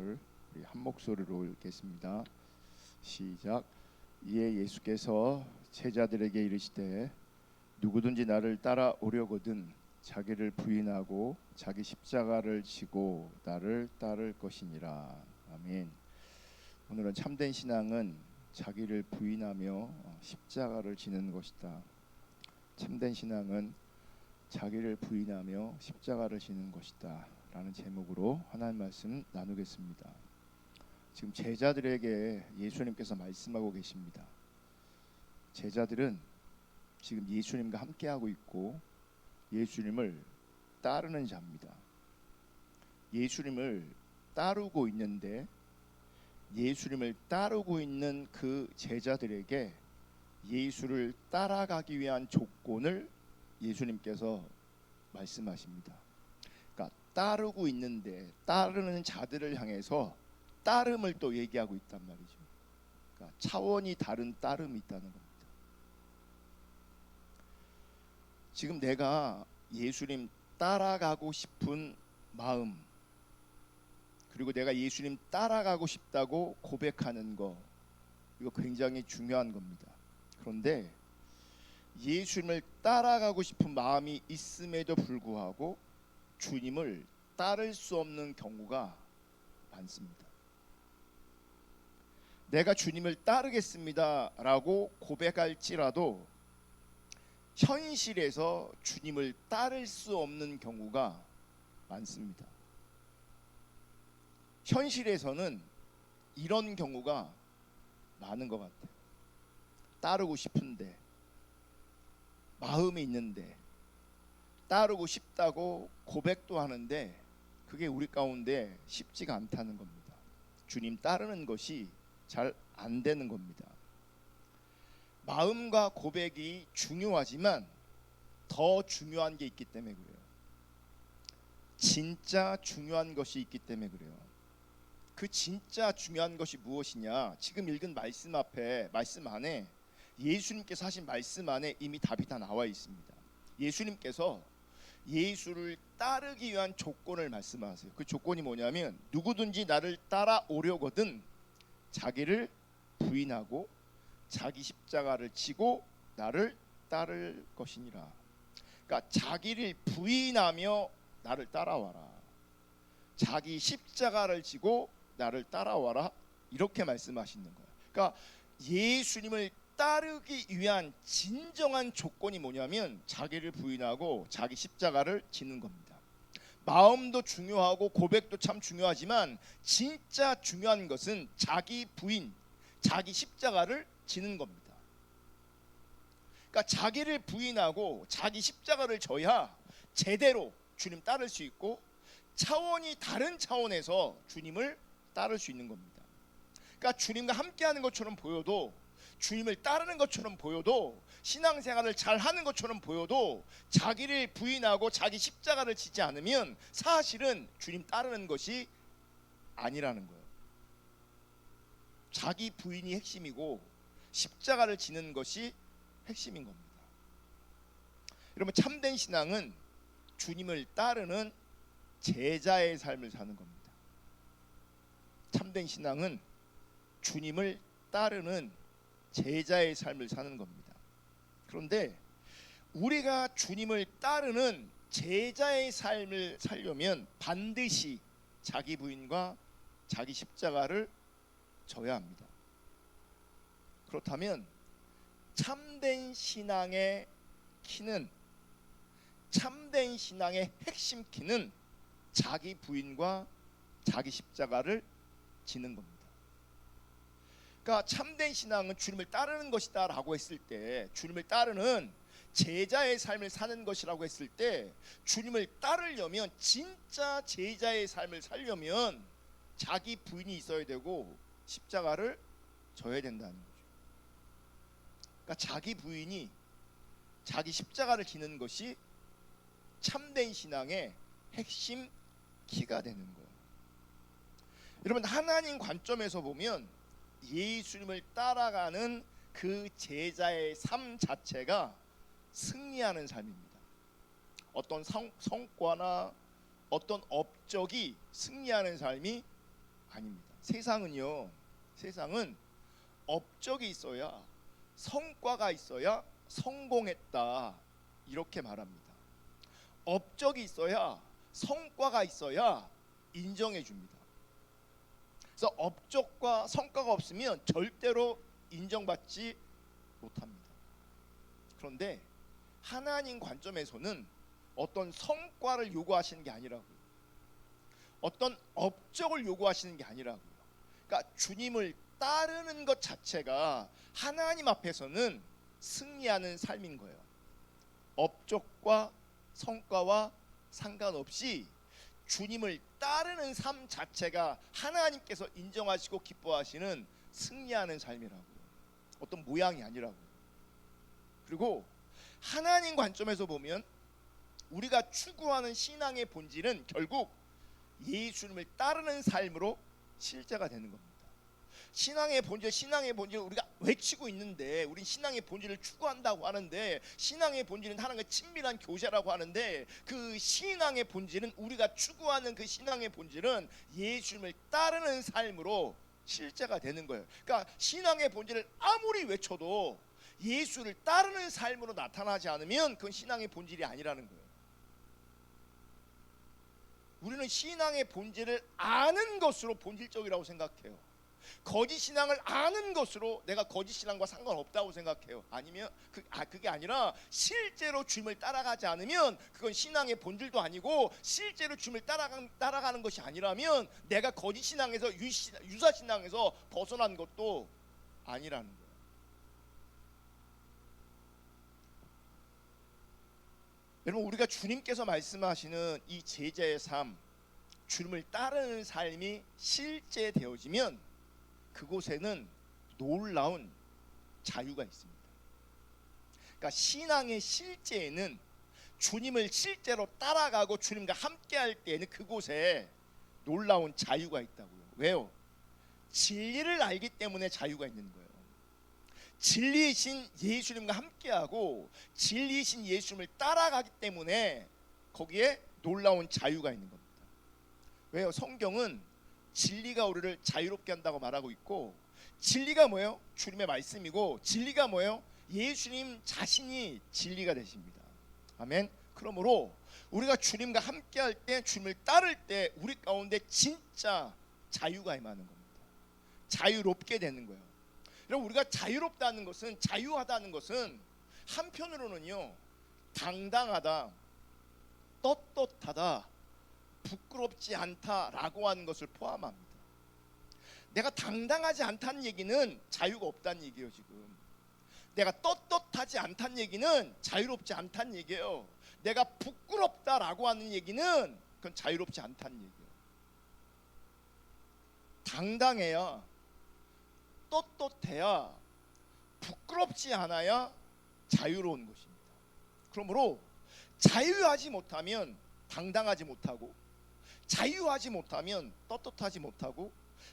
구절 우리 한 목소리로 읽겠습니다. 시작. 이에 예수께서 제자들에게 이르시되 누구든지 나를 따라오려거든 자기를 부인하고 자기 십자가를 지고 나를 따를 것이니라. 아멘. 오늘은 참된 신앙은 자기를 부인하며 십자가를 지는 것이다. 참된 신앙은 자기를 부인하며 십자가를 지는 것이다 라는 제목으로 하나님 말씀 나누겠습니다. 지금 제자들에게 예수님께서 말씀하고 계십니다. 제자들은 지금 예수님과 함께하고 있고 예수님을 따르는 자입니다. 예수님을 따르고 있는데 예수님을 따르고 있는 그 제자들에게 예수를 따라가기 위한 조건을 예수님께서 말씀하십니다. 그러니까 따르고 있는데 따르는 자들을 향해서 따름을 또 얘기하고 있단 말이죠. 그러니까 차원이 다른 따름이 있다는 겁니다. 지금 내가 예수님 따라가고 싶은 마음, 그리고 내가 예수님 따라가고 싶다고 고백하는 거, 이거 굉장히 중요한 겁니다. 그런데 예수님을 따라가고 싶은 마음이 있음에도 불구하고 주님을 따를 수 없는 경우가 많습니다. 내가 주님을 따르겠습니다 라고 고백할지라도 현실에서 주님을 따를 수 없는 경우가 많습니다. 현실에서는 이런 경우가 많은 것 같아요. 따르고 싶은데, 마음이 있는데, 따르고 싶다고 고백도 하는데 그게 우리 가운데 쉽지가 않다는 겁니다. 주님 따르는 것이 잘 안 되는 겁니다. 마음과 고백이 중요하지만 더 중요한 게 있기 때문에 그래요. 진짜 중요한 것이 있기 때문에 그래요. 그 진짜 중요한 것이 무엇이냐? 지금 읽은 말씀 앞에, 말씀 안에, 예수님께서 하신 말씀 안에 이미 답이 다 나와 있습니다. 예수님께서 예수를 따르기 위한 조건을 말씀하세요. 그 조건이 뭐냐면 누구든지 나를 따라오려거든 자기를 부인하고 자기 십자가를 지고 나를 따를 것이니라. 그러니까 자기를 부인하며 나를 따라와라. 자기 십자가를 지고 나를 따라와라. 이렇게 말씀하시는 거예요. 그러니까 예수님을 따르기 위한 진정한 조건이 뭐냐면 자기를 부인하고 자기 십자가를 지는 겁니다. 마음도 중요하고 고백도 참 중요하지만 진짜 중요한 것은 자기 부인, 자기 십자가를 지는 겁니다. 그러니까 자기를 부인하고 자기 십자가를 져야 제대로 주님 따를 수 있고 차원이 다른 차원에서 주님을 따를 수 있는 겁니다. 그러니까 주님과 함께하는 것처럼 보여도, 주님을 따르는 것처럼 보여도, 신앙생활을 잘 하는 것처럼 보여도 자기를 부인하고 자기 십자가를 지지 않으면 사실은 주님 따르는 것이 아니라는 거예요. 자기 부인이 핵심이고 십자가를 지는 것이 핵심인 겁니다. 여러분, 참된 신앙은 주님을 따르는 제자의 삶을 사는 겁니다. 참된 신앙은 주님을 따르는 제자의 삶을 사는 겁니다. 그런데 우리가 주님을 따르는 제자의 삶을 살려면 반드시 자기 부인과 자기 십자가를 져야 합니다. 그렇다면 참된 신앙의 키는, 참된 신앙의 핵심 키는 자기 부인과 자기 십자가를 지는 겁니다. 그러니까 참된 신앙은 주님을 따르는 것이다 라고 했을 때, 주님을 따르는 제자의 삶을 사는 것이라고 했을 때, 주님을 따르려면, 진짜 제자의 삶을 살려면 자기 부인이 있어야 되고 십자가를 져야 된다는 거죠. 그러니까 자기 부인이, 자기 십자가를 지는 것이 참된 신앙의 핵심 키가 되는 거예요. 여러분, 하나님 관점에서 보면 예수님을 따라가는 그 제자의 삶 자체가 승리하는 삶입니다. 어떤 성과나 어떤 업적이 승리하는 삶이 아닙니다. 세상은 업적이 있어야, 성과가 있어야 성공했다, 이렇게 말합니다. 업적이 있어야, 성과가 있어야 인정해 줍니다. 그래서 업적과 성과가 없으면 절대로 인정받지 못합니다. 그런데 하나님 관점에서는 어떤 성과를 요구하시는 게 아니라고요. 어떤 업적을 요구하시는 게 아니라고요. 그러니까 주님을 따르는 것 자체가 하나님 앞에서는 승리하는 삶인 거예요. 업적과 성과와 상관없이 주님을 따르는 삶 자체가 하나님께서 인정하시고 기뻐하시는 승리하는 삶이라고요. 어떤 모양이 아니라고요. 그리고 하나님 관점에서 보면 우리가 추구하는 신앙의 본질은 결국 예수님을 따르는 삶으로 실제가 되는 겁니다. 신앙의 본질 우리가 외치고 있는데, 우린 신앙의 본질을 추구한다고 하는데, 신앙의 본질은 하나님과 친밀한 교제라고 하는데, 그 신앙의 본질은, 우리가 추구하는 그 신앙의 본질은 예수님을 따르는 삶으로 실제가 되는 거예요. 그러니까 신앙의 본질을 아무리 외쳐도 예수를 따르는 삶으로 나타나지 않으면 그건 신앙의 본질이 아니라는 거예요. 우리는 신앙의 본질을 아는 것으로 본질적이라고 생각해요. 거짓 신앙을 아는 것으로 내가 거짓 신앙과 상관없다고 생각해요. 아니면 그게 아니라 실제로 주님을 따라가지 않으면 그건 신앙의 본질도 아니고, 실제로 주님을 따라가는 것이 아니라면 내가 거짓 신앙에서 유사 신앙에서 벗어난 것도 아니라는 거예요. 여러분, 우리가 주님께서 말씀하시는 이 제자의 삶, 주님을 따르는 삶이 실제되어지면 그곳에는 놀라운 자유가 있습니다. 그러니까 신앙의 실제에는 주님을 실제로 따라가고 주님과 함께할 때에는 그곳에 놀라운 자유가 있다고요. 왜요? 진리를 알기 때문에 자유가 있는 거예요. 진리이신 예수님과 함께하고 진리이신 예수님을 따라가기 때문에 거기에 놀라운 자유가 있는 겁니다. 왜요? 성경은 진리가 우리를 자유롭게 한다고 말하고 있고, 진리가 뭐예요? 주님의 말씀이고, 진리가 뭐예요? 예수님 자신이 진리가 되십니다. 아멘. 그러므로 우리가 주님과 함께할 때, 주님을 따를 때 우리 가운데 진짜 자유가 임하는 겁니다. 자유롭게 되는 거예요. 여러분, 우리가 자유롭다는 것은, 자유하다는 것은 한편으로는요, 당당하다, 떳떳하다, 부끄럽지 않다라고 하는 것을 포함합니다. 내가 당당하지 않다는 얘기는 자유가 없다는 얘기예요. 지금 내가 떳떳하지 않다는 얘기는 자유롭지 않다는 얘기예요. 내가 부끄럽다라고 하는 얘기는 그건 자유롭지 않다는 얘기예요. 당당해야, 떳떳해야, 부끄럽지 않아야 자유로운 것입니다. 그러므로 자유하지 못하면 당당하지 못하고, 자유하지 못하면 떳떳하지 못하고,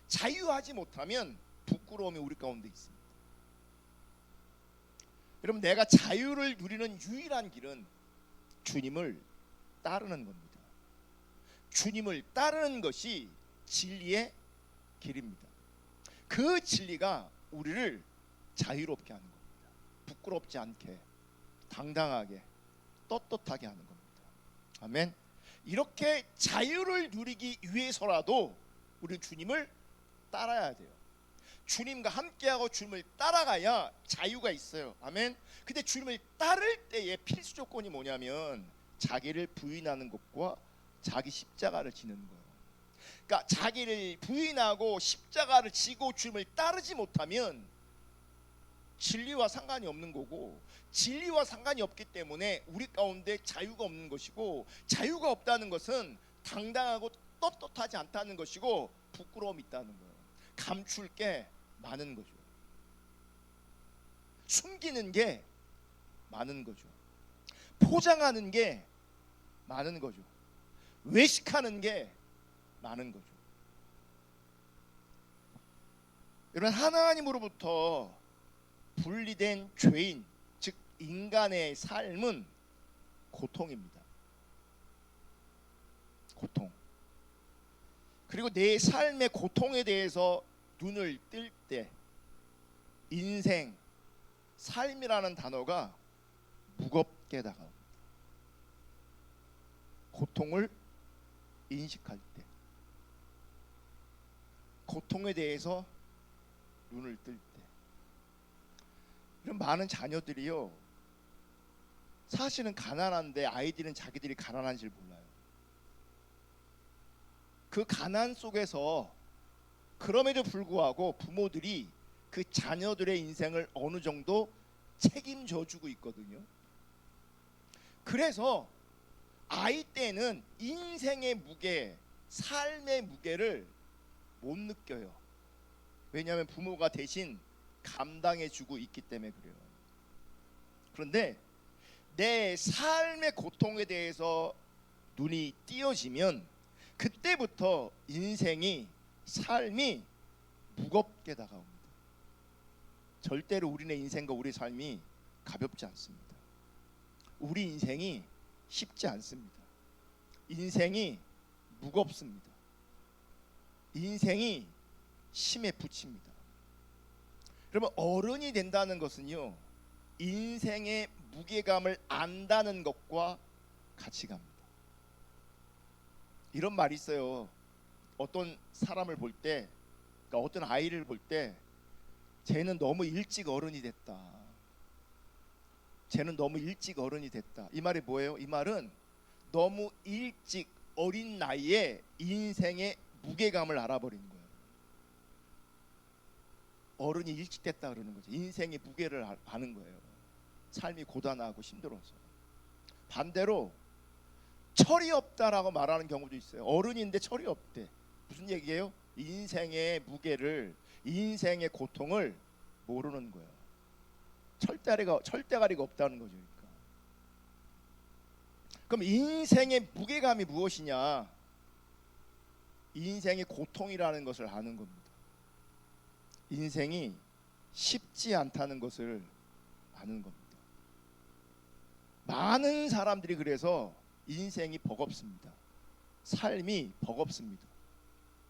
자유하지 못하면 부끄러움이 우리 가운데 있습니다. 여러분, 내가 자유를 누리는 유일한 길은 주님을 따르는 겁니다. 주님을 따르는 것이 진리의 길입니다. 그 진리가 우리를 자유롭게 하는 겁니다. 부끄럽지 않게, 당당하게, 떳떳하게 하는 겁니다. 아멘. 이렇게 자유를 누리기 위해서라도 우리 주님을 따라야 돼요. 주님과 함께하고 주님을 따라가야 자유가 있어요. 아멘. 근데 주님을 따를 때의 필수 조건이 뭐냐면 자기를 부인하는 것과 자기 십자가를 지는 거예요. 그러니까 자기를 부인하고 십자가를 지고 주님을 따르지 못하면 진리와 상관이 없는 거고, 진리와 상관이 없기 때문에 우리 가운데 자유가 없는 것이고, 자유가 없다는 것은 당당하고 떳떳하지 않다는 것이고, 부끄러움이 있다는 거예요. 감출 게 많은 거죠. 숨기는 게 많은 거죠. 포장하는 게 많은 거죠. 외식하는 게 많은 거죠. 여러분, 하나님으로부터 분리된 죄인, 즉 인간의 삶은 고통입니다. 고통. 그리고 내 삶의 고통에 대해서 눈을 뜰 때 인생, 삶이라는 단어가 무겁게 다가옵니다. 고통을 인식할 때, 고통에 대해서 눈을 뜰 때, 이런 많은 자녀들이요, 사실은 가난한데 아이들은 자기들이 가난한 줄 몰라요. 그 가난 속에서 그럼에도 불구하고 부모들이 그 자녀들의 인생을 어느 정도 책임져 주고 있거든요. 그래서 아이 때는 인생의 무게, 삶의 무게를 못 느껴요. 왜냐하면 부모가 대신 감당해 주고 있기 때문에 그래요. 그런데 내 삶의 고통에 대해서 눈이 띄어지면 그때부터 인생이, 삶이 무겁게 다가옵니다. 절대로 우리네 인생과 우리 삶이 가볍지 않습니다. 우리 인생이 쉽지 않습니다. 인생이 무겁습니다. 인생이 심에 부칩니다. 그러면 어른이 된다는 것은요, 인생의 무게감을 안다는 것과 같이 갑니다. 이런 말이 있어요. 어떤 사람을 볼 때, 그러니까 어떤 아이를 볼 때, 쟤는 너무 일찍 어른이 됐다. 쟤는 너무 일찍 어른이 됐다. 이 말이 뭐예요? 이 말은 너무 일찍 어린 나이에 인생의 무게감을 알아버리는 거예요. 어른이 일찍 됐다 그러는 거죠. 인생의 무게를 아는 거예요. 삶이 고단하고 힘들어서. 반대로 철이 없다라고 말하는 경우도 있어요. 어른인데 철이 없대. 무슨 얘기예요? 인생의 무게를, 인생의 고통을 모르는 거예요. 철대가리가 없다는 거죠. 그러니까. 그럼 인생의 무게감이 무엇이냐? 인생의 고통이라는 것을 아는 겁니다. 인생이 쉽지 않다는 것을 아는 겁니다. 많은 사람들이 그래서 인생이 버겁습니다. 삶이 버겁습니다.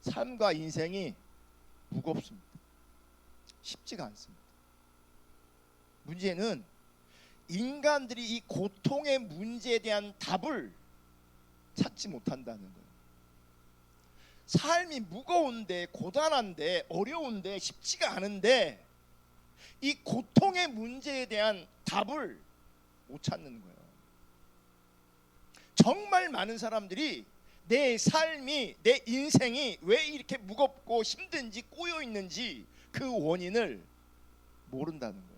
삶과 인생이 무겁습니다. 쉽지가 않습니다. 문제는 인간들이 이 고통의 문제에 대한 답을 찾지 못한다는 거예요. 삶이 무거운데, 고단한데, 어려운데, 쉽지가 않은데 이 고통의 문제에 대한 답을 못 찾는 거예요. 정말 많은 사람들이 내 삶이, 내 인생이 왜 이렇게 무겁고 힘든지, 꼬여 있는지 그 원인을 모른다는 거예요.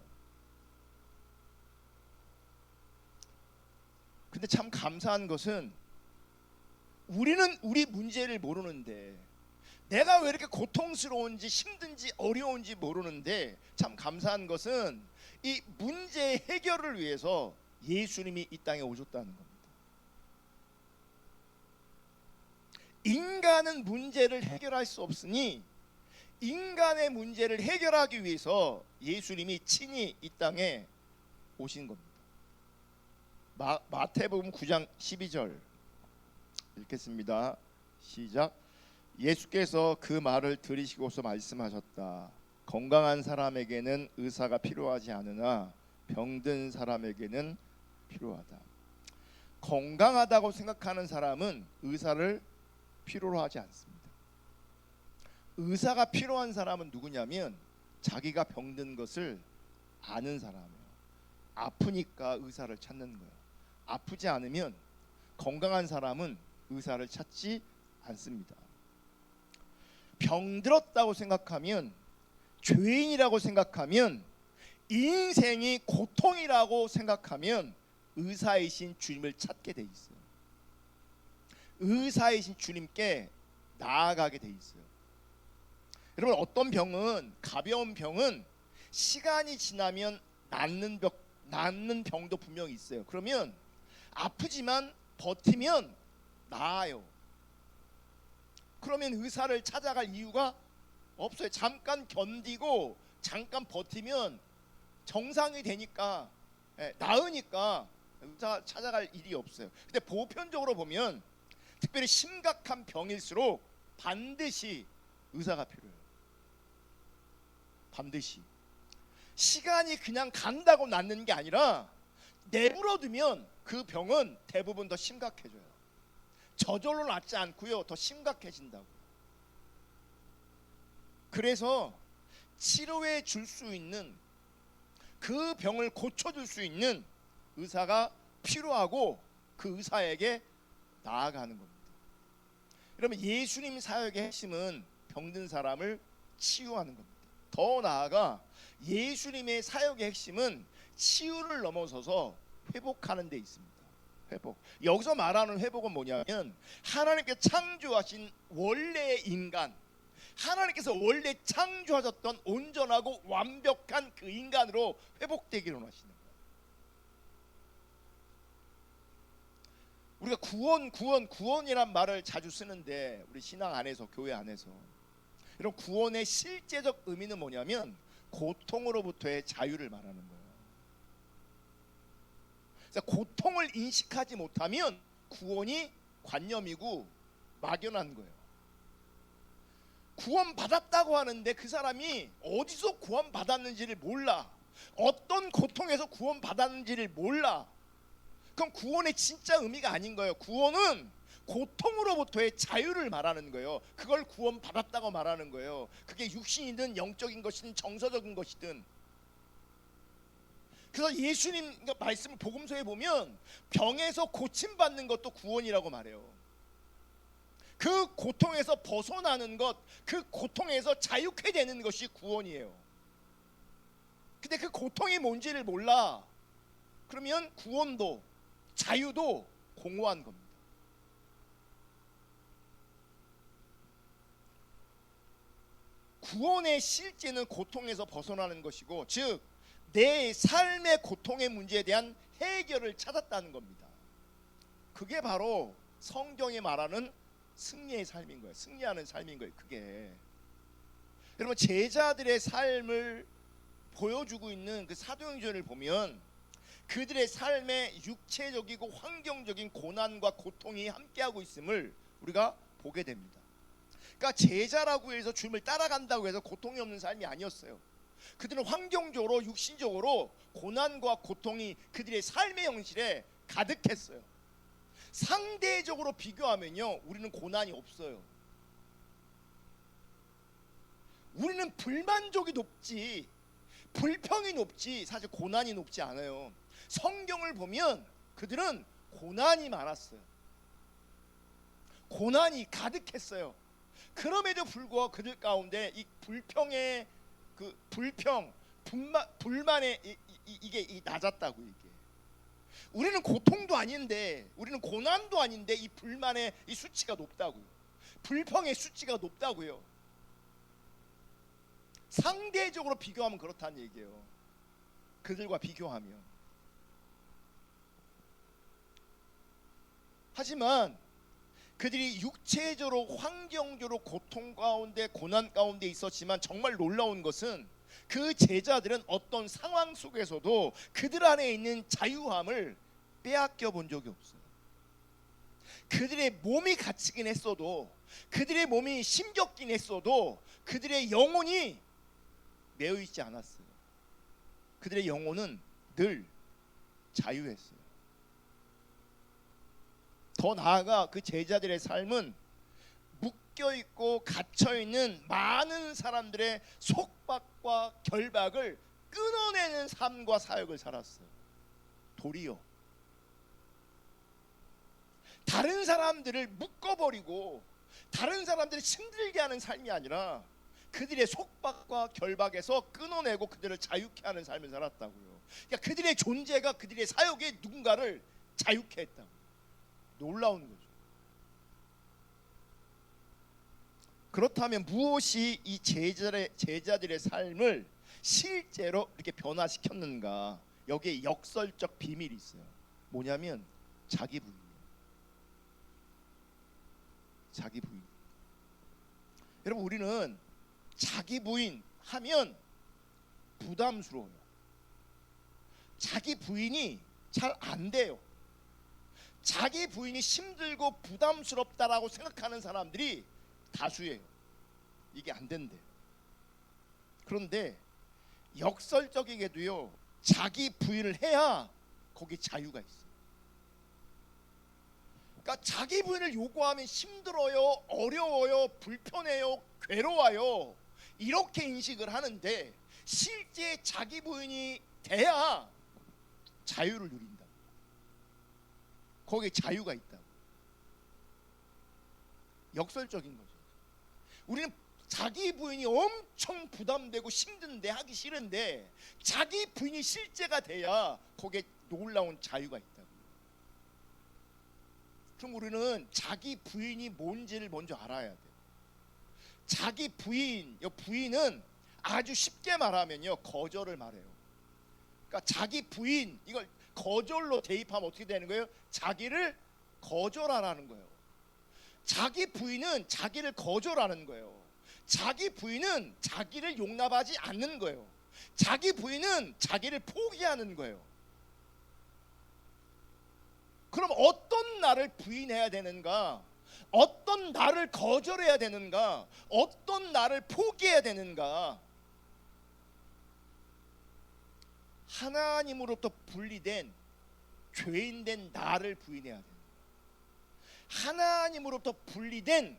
근데 참 감사한 것은 우리는 우리 문제를 모르는데, 내가 왜 이렇게 고통스러운지, 힘든지, 어려운지 모르는데, 참 감사한 것은 이 문제의 해결을 위해서 예수님이 이 땅에 오셨다는 겁니다. 인간은 문제를 해결할 수 없으니 인간의 문제를 해결하기 위해서 예수님이 친히 이 땅에 오신 겁니다. 마태복음 9장 12절 읽겠습니다. 시작. 예수께서 그 말을 들으시고서 말씀하셨다. 건강한 사람에게는 의사가 필요하지 않으나 병든 사람에게는 필요하다. 건강하다고 생각하는 사람은 의사를 필요로 하지 않습니다. 의사가 필요한 사람은 누구냐면 자기가 병든 것을 아는 사람이에요. 아프니까 의사를 찾는 거예요. 아프지 않으면, 건강한 사람은 의사를 찾지 않습니다. 병들었다고 생각하면, 죄인이라고 생각하면, 인생이 고통이라고 생각하면 의사이신 주님을 찾게 돼 있어요. 의사이신 주님께 나아가게 돼 있어요. 여러분, 어떤 병은, 가벼운 병은 시간이 지나면 낫는 병도 분명히 있어요. 그러면 아프지만 버티면 나아요. 그러면 의사를 찾아갈 이유가 없어요. 잠깐 견디고 잠깐 버티면 정상이 되니까, 나으니까 의사 찾아갈 일이 없어요. 근데 보편적으로 보면 특별히 심각한 병일수록 반드시 의사가 필요해요. 반드시. 시간이 그냥 간다고 낫는 게 아니라 내버려두면 그 병은 대부분 더 심각해져요. 저절로 낫지 않고요, 더 심각해진다고. 그래서 치료해 줄 수 있는, 그 병을 고쳐줄 수 있는 의사가 필요하고 그 의사에게 나아가는 겁니다. 여러분, 예수님 사역의 핵심은 병든 사람을 치유하는 겁니다. 더 나아가 예수님의 사역의 핵심은 치유를 넘어서서 회복하는 데 있습니다. 회복. 여기서 말하는 회복은 뭐냐면 하나님께서 창조하신 원래의 인간, 하나님께서 원래 창조하셨던 온전하고 완벽한 그 인간으로 회복되기를 원하시는 거예요. 우리가 구원이란 말을 자주 쓰는데 우리 신앙 안에서, 교회 안에서, 이런 구원의 실제적 의미는 뭐냐면 고통으로부터의 자유를 말하는 거예요. 그래서 고통을 인식하지 못하면 구원이 관념이고 막연한 거예요. 구원받았다고 하는데 그 사람이 어디서 구원받았는지를 몰라, 어떤 고통에서 구원받았는지를 몰라, 그럼 구원의 진짜 의미가 아닌 거예요. 구원은 고통으로부터의 자유를 말하는 거예요. 그걸 구원받았다고 말하는 거예요. 그게 육신이든 영적인 것이든 정서적인 것이든. 그래서 예수님 말씀을 복음서에 보면 병에서 고침받는 것도 구원이라고 말해요. 그 고통에서 벗어나는 것, 그 고통에서 자유케 되는 것이 구원이에요. 근데 그 고통이 뭔지를 몰라. 그러면 구원도 자유도 공허한 겁니다. 구원의 실제는 고통에서 벗어나는 것이고, 즉 내 삶의 고통의 문제에 대한 해결을 찾았다는 겁니다. 그게 바로 성경이 말하는 승리의 삶인 거예요. 승리하는 삶인 거예요. 그게 여러분, 제자들의 삶을 보여주고 있는 그 사도행전을 보면 그들의 삶에 육체적이고 환경적인 고난과 고통이 함께하고 있음을 우리가 보게 됩니다. 그러니까 제자라고 해서 주님을 따라간다고 해서 고통이 없는 삶이 아니었어요. 그들은 환경적으로, 육신적으로 고난과 고통이 그들의 삶의 현실에 가득했어요. 상대적으로 비교하면요, 우리는 고난이 없어요. 우리는 불만족이 높지, 불평이 높지, 사실 고난이 높지 않아요. 성경을 보면 그들은 고난이 많았어요. 고난이 가득했어요. 그럼에도 불구하고 그들 가운데 이 불평의 그 불만의 이게 낮았다고. 이게 우리는 고통도 아닌데, 우리는 고난도 아닌데 이 불만의 이 수치가 높다고요. 불평의 수치가 높다고요. 상대적으로 비교하면 그렇다는 얘기예요. 그들과 비교하면. 하지만 그들이 육체적으로, 환경적으로 고통 가운데, 고난 가운데 있었지만 정말 놀라운 것은 그 제자들은 어떤 상황 속에서도 그들 안에 있는 자유함을 빼앗겨 본 적이 없어요. 그들의 몸이 갇히긴 했어도, 그들의 몸이 힘겹긴 했어도 그들의 영혼이 매여 있지 않았어요. 그들의 영혼은 늘 자유했어요. 더 나아가 그 제자들의 삶은 묶여있고 갇혀있는 많은 사람들의 속박과 결박을 끊어내는 삶과 사역을 살았어요. 도리어 다른 사람들을 묶어버리고 다른 사람들을 힘들게 하는 삶이 아니라 그들의 속박과 결박에서 끊어내고 그들을 자유케 하는 삶을 살았다고요. 그러니까 그들의 존재가, 그들의 사역에 누군가를 자유케 했다고. 놀라운 거죠. 그렇다면 무엇이 이 제자들의 삶을 실제로 이렇게 변화시켰는가? 여기에 역설적 비밀이 있어요. 뭐냐면 자기 부인이에요. 자기 부인. 여러분, 우리는 자기 부인 하면 부담스러워요. 자기 부인이 잘 안 돼요. 자기 부인이 힘들고 부담스럽다라고 생각하는 사람들이 다수예요. 이게 안 된대. 그런데 역설적이게도요, 자기 부인을 해야 거기 자유가 있어요. 그러니까 자기 부인을 요구하면 힘들어요, 어려워요, 불편해요, 괴로워요, 이렇게 인식을 하는데 실제 자기 부인이 돼야 자유를 누린다. 거기에 자유가 있다. 역설적인 거죠. 우리는 자기 부인이 엄청 부담되고 힘든데, 하기 싫은데 자기 부인이 실제가 돼야 거기에 놀라운 자유가 있다고. 그럼 우리는 자기 부인이 뭔지를 먼저 알아야 돼요. 자기 부인, 부인은 아주 쉽게 말하면요, 거절을 말해요. 그러니까 자기 부인, 이걸 거절로 대입하면 어떻게 되는 거예요? 자기를 거절하라는 거예요. 자기 부인은 자기를 거절하는 거예요. 자기 부인은 자기를 용납하지 않는 거예요. 자기 부인은 자기를 포기하는 거예요. 그럼 어떤 나를 부인해야 되는가? 어떤 나를 거절해야 되는가? 어떤 나를 포기해야 되는가? 하나님으로부터 분리된 죄인된 나를 부인해야 돼요. 하나님으로부터 분리된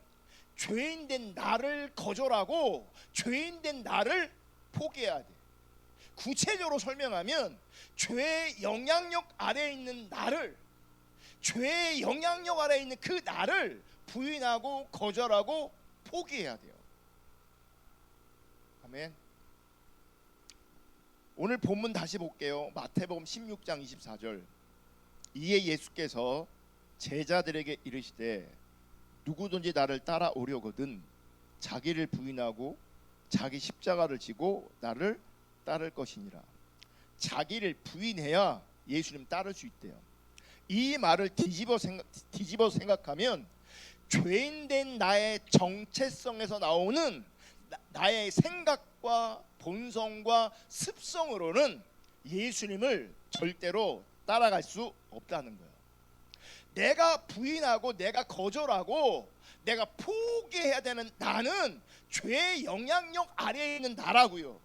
죄인된 나를 거절하고 죄인된 나를 포기해야 돼. 구체적으로 설명하면 죄의 영향력 아래에 있는 나를, 죄의 영향력 아래에 있는 그 나를 부인하고 거절하고 포기해야 돼요. 아멘. 오늘 본문 다시 볼게요. 마태복음 16장 24절. 이에 예수께서 제자들에게 이르시되 누구든지 나를 따라오려거든 자기를 부인하고 자기 십자가를 지고 나를 따를 것이니라. 자기를 부인해야 예수님 따를 수 있대요. 이 말을 뒤집어 생각하면 죄인된 나의 정체성에서 나오는 나의 생각과 본성과 습성으로는 예수님을 절대로 따라갈 수 없다는 거예요. 내가 부인하고 내가 거절하고 내가 포기해야 되는 나는 죄의 영향력 아래에 있는 나라고요.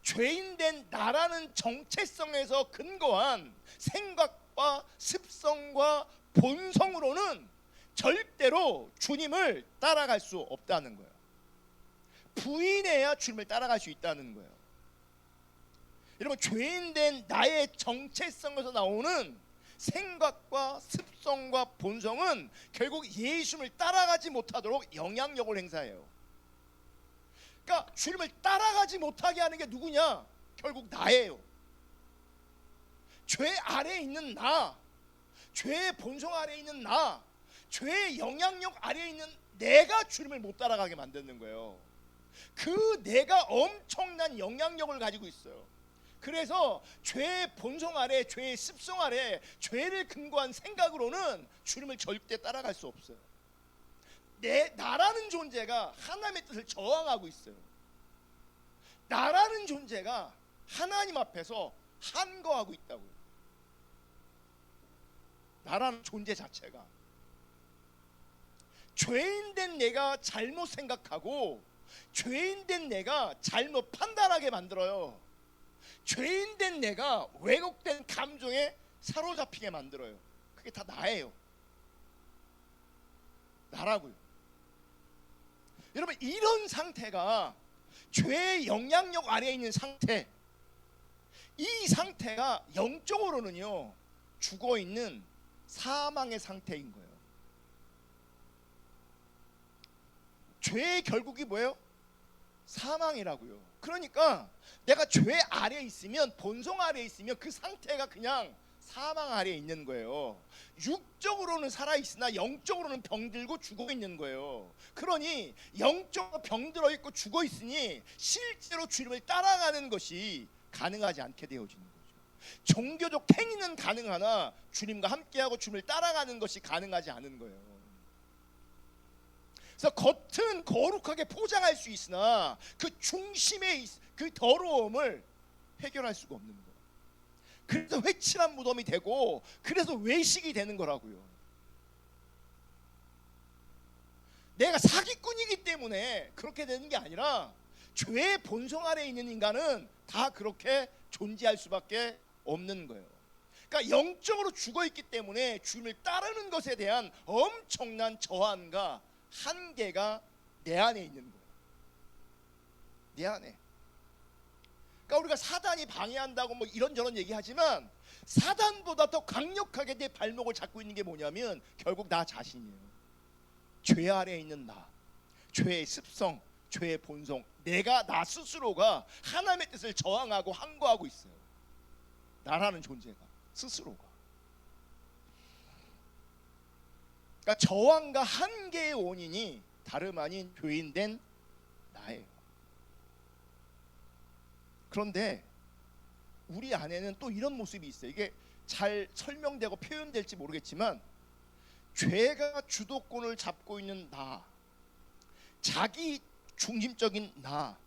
죄인된 나라는 정체성에서 근거한 생각과 습성과 본성으로는 절대로 주님을 따라갈 수 없다는 거예요. 부인해야 주님을 따라갈 수 있다는 거예요. 여러분, 죄인된 나의 정체성에서 나오는 생각과 습성과 본성은 결국 예수님을 따라가지 못하도록 영향력을 행사해요. 그러니까 주님을 따라가지 못하게 하는 게 누구냐? 결국 나예요. 죄 아래에 있는 나, 죄의 본성 아래에 있는 나, 죄의 영향력 아래에 있는 내가 주님을 못 따라가게 만드는 거예요. 그 내가 엄청난 영향력을 가지고 있어요. 그래서 죄의 본성 아래, 죄의 습성 아래, 죄를 근거한 생각으로는 주님을 절대 따라갈 수 없어요. 나라는 존재가 하나님의 뜻을 저항하고 있어요. 나라는 존재가 하나님 앞에서 한거하고 있다고요. 나라는 존재 자체가. 죄인된 내가 잘못 생각하고 죄인된 내가 잘못 판단하게 만들어요. 죄인된 내가 왜곡된 감정에 사로잡히게 만들어요. 그게 다 나예요. 나라고요. 여러분, 이런 상태가 죄의 영향력 아래에 있는 상태, 이 상태가 영적으로는요 죽어있는 사망의 상태인 거예요. 죄의 결국이 뭐예요? 사망이라고요. 그러니까 내가 죄 아래에 있으면, 본성 아래에 있으면 그 상태가 그냥 사망 아래에 있는 거예요. 육적으로는 살아있으나 영적으로는 병들고 죽어있는 거예요. 그러니 영적으로 병들어 있고 죽어있으니 실제로 주님을 따라가는 것이 가능하지 않게 되어지는 거죠. 종교적 행위는 가능하나 주님과 함께하고 주님을 따라가는 것이 가능하지 않은 거예요. 그래서 겉은 거룩하게 포장할 수 있으나 그 중심의 그 더러움을 해결할 수가 없는 거예요. 그래서 회칠한 무덤이 되고, 그래서 외식이 되는 거라고요. 내가 사기꾼이기 때문에 그렇게 되는 게 아니라 죄의 본성 아래 있는 인간은 다 그렇게 존재할 수밖에 없는 거예요. 그러니까 영적으로 죽어 있기 때문에 주님을 따르는 것에 대한 엄청난 저항과 한계가 내 안에 있는 거예요. 내 안에. 그러니까 우리가 사단이 방해한다고 뭐 이런저런 얘기하지만 사단보다 더 강력하게 내 발목을 잡고 있는 게 뭐냐면 결국 나 자신이에요. 죄 아래에 있는 나, 죄의 습성, 죄의 본성, 내가 나 스스로가 하나님의 뜻을 저항하고 항거하고 있어요. 나라는 존재가 스스로가. 그러니까 저항과 한계의 원인이 다름 아닌 죄인된 나예요. 그런데 우리 안에는 또 이런 모습이 있어요. 이게 잘 설명되고 표현될지 모르겠지만 죄가 주도권을 잡고 있는 나, 자기 중심적인 나,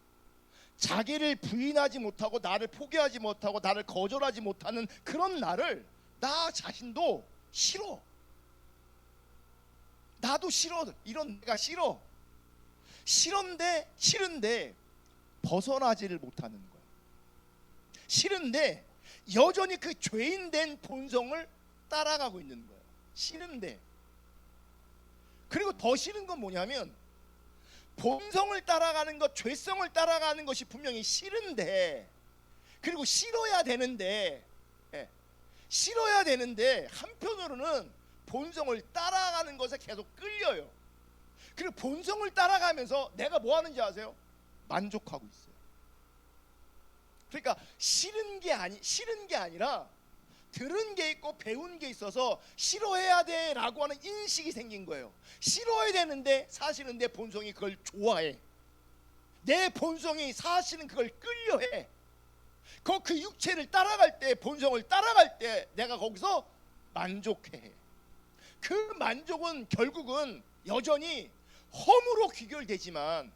자기를 부인하지 못하고 나를 포기하지 못하고 나를 거절하지 못하는 그런 나를 나 자신도 싫어. 나도 싫어. 이런 내가 싫어. 싫은데 벗어나지를 못하는 거야. 싫은데 여전히 그 죄인된 본성을 따라가고 있는 거야. 싫은데. 그리고 더 싫은 건 뭐냐면 본성을 따라가는 것, 죄성을 따라가는 것이 분명히 싫은데, 그리고 싫어야 되는데 한편으로는 본성을 따라가는 것에 계속 끌려요. 그리고 본성을 따라가면서 내가 뭐 하는지 아세요? 만족하고 있어요. 그러니까 싫은 게 아니라 들은 게 있고 배운 게 있어서 싫어해야 돼라고 하는 인식이 생긴 거예요. 싫어야 되는데 사실은 내 본성이 그걸 좋아해. 내 본성이 사실은 그걸 끌려해. 그 육체를 따라갈 때, 본성을 따라갈 때 내가 거기서 만족해. 그 만족은 결국은 여전히 허무로 귀결되지만,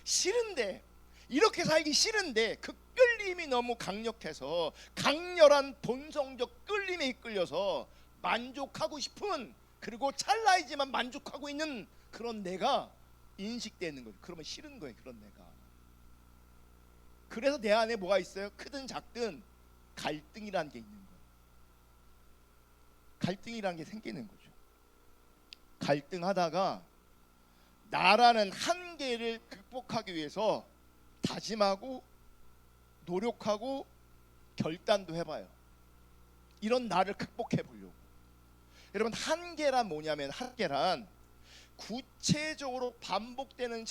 싫은데, 이렇게 살기 싫은데 그 끌림이 너무 강력해서 강렬한 본성적 끌림에 이끌려서 만족하고 싶은, 그리고 찰나이지만 만족하고 있는 그런 내가 인식되는 거죠. 그러면 싫은 거예요, 그런 내가. 그래서 내 안에 뭐가 있어요? 크든 작든 갈등이라는 게 있는 거예요. 갈등이라는 게 생기는 거죠. 갈등하다가 나라는 한계를 극복하기 위해서 다짐하고 노력하고 결단도 해봐요. 이런 나를 극복해 보려고. 여러분, 한계란 뭐냐면, 한계란 구체적으로 반복되는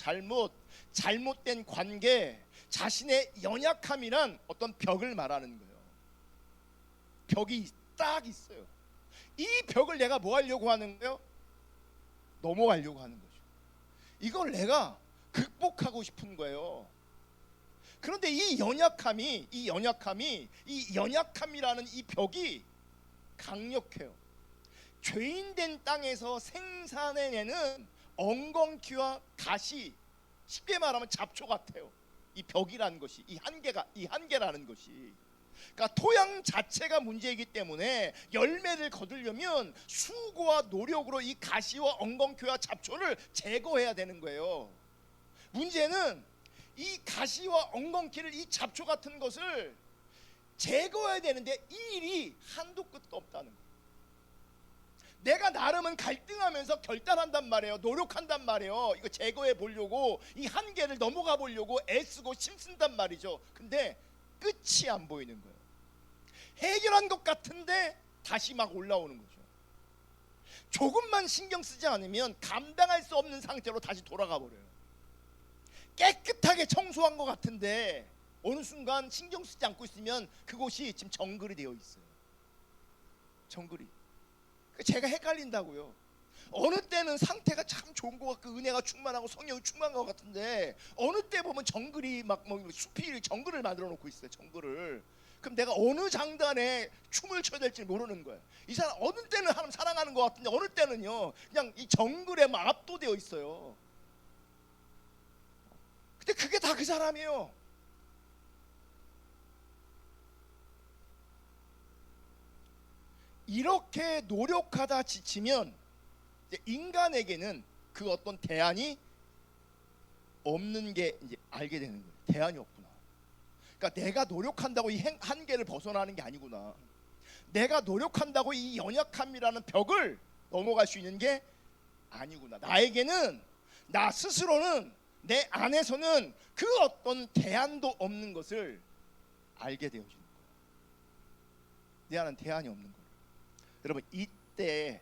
잘못된 관계, 자신의 연약함이란 어떤 벽을 말하는 거예요. 벽이 딱 있어요. 이 벽을 내가 뭐 하려고 하는 거예요? 넘어가려고 하는 거죠. 이걸 내가 극복하고 싶은 거예요. 그런데 이 연약함이라는 이 벽이 강력해요. 죄인된 땅에서 생산해내는 엉겅퀴와 가시, 쉽게 말하면 잡초 같아요. 이 벽이라는 것이, 이 한계라는 것이. 그러니까 토양 자체가 문제이기 때문에 열매를 거두려면 수고와 노력으로 이 가시와 엉겅퀴와 잡초를 제거해야 되는 거예요. 문제는 이 가시와 엉겅퀴를, 이 잡초 같은 것을 제거해야 되는데 이 일이 한도 끝도 없다는 거예요. 내가 나름은 갈등하면서 결단한단 말이에요. 노력한단 말이에요. 이거 제거해 보려고, 이 한계를 넘어가 보려고 애쓰고 힘쓴단 말이죠. 근데 끝이 안 보이는 거예요. 해결한 것 같은데 다시 막 올라오는 거죠. 조금만 신경 쓰지 않으면 감당할 수 없는 상태로 다시 돌아가 버려요. 깨끗하게 청소한 것 같은데 어느 순간 신경 쓰지 않고 있으면 그곳이 지금 정글이 되어 있어요. 정글이. 제가 헷갈린다고요. 어느 때는 상태가 참 좋은 것 같고 은혜가 충만하고 성령이 충만한 것 같은데 어느 때 보면 정글이 막 숲이 정글을 만들어 놓고 있어요. 정글을. 그럼 내가 어느 장단에 춤을 춰야 될지 모르는 거예요. 이 사람 어느 때는 하나님 사랑하는 것 같은데 어느 때는요 그냥 이 정글에 막 압도되어 있어요. 근데 그게 다 그 사람이에요. 이렇게 노력하다 지치면 인간에게는 그 어떤 대안이 없는 게 이제 알게 되는 거예요. 대안이 없구나. 그러니까 내가 노력한다고 이 한계를 벗어나는 게 아니구나. 내가 노력한다고 이 연약함이라는 벽을 넘어갈 수 있는 게 아니구나. 나에게는, 나 스스로는, 내 안에서는 그 어떤 대안도 없는 것을 알게 되어지는 거예요. 내 안은 대안이 없는 거예요. 여러분, 이때